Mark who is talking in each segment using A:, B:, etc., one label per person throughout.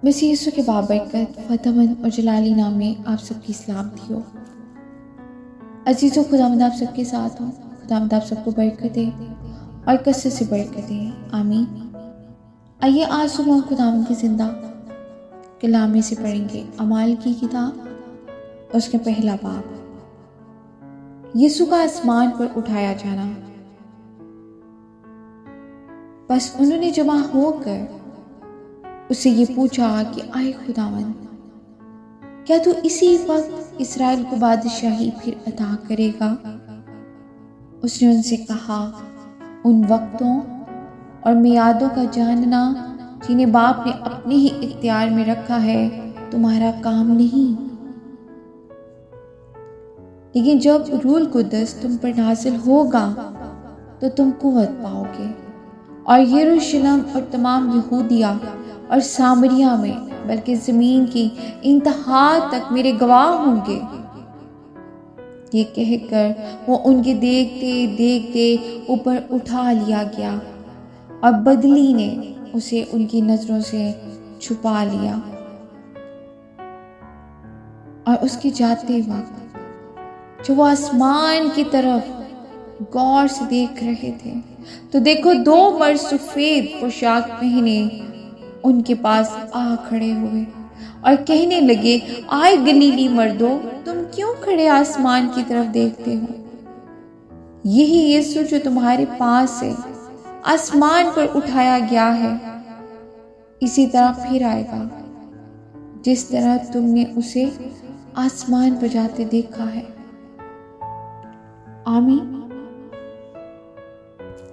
A: मसीह यीशु के बाबरकत फ़तहमंद और जलाली नाम में आप सबकी सलामती हो। अजीज़ों, खुदावंद आप सबके साथ हो। खुदावंद आप सबको बरकत दे और कसरत से बरकत दे। आमीन। आइए आज सुबह खुदावंद की जिंदा कलाम में से पढ़ेंगे अमाल की किताब, उसका पहला बाब, यीशु का आसमान पर उठाया जाना। बस उन्होंने जमा होकर उससे ये पूछा कि आए खुदावंद, क्या तू इसी वक्त इस्राएल को बादशाही फिर अता करेगा? उसने उनसे कहा, उन वक्तों और मियादों का जानना जिन्हें बाप ने अपने ही इख्तियार में रखा है तुम्हारा काम नहीं, लेकिन जब रूल कुद्दस तुम पर नाजिल होगा तो तुम कुव्वत पाओगे और यरूशलेम और तमाम यहूदिया और सामरिया में बल्कि ज़मीन की इंतहा तक मेरे गवाह होंगे। ये कहकर वो उनके देखते देखते ऊपर उठा लिया गया और बदली ने उसे उनकी नज़रों से छुपा लिया। और उसके जाते वक्त जब वो आसमान की तरफ गौर से देख रहे थे तो देखो, दो मर्द सफेद पोशाक पहने उनके पास आ खड़े हुए और कहने लगे, आए गलीली मर्दों, तुम क्यों खड़े आसमान की तरफ देखते हो? यही यीशु जो तुम्हारे पास से आसमान पर उठाया गया है, इसी तरह फिर आएगा जिस तरह तुमने उसे आसमान पर जाते देखा है। आमीन।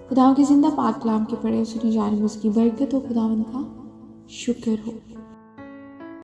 A: खुदावंद की जिंदा पाक कलाम के पढ़े सुने जाने में उसकी बरकत हो। खुदावंद का शुक्र हो।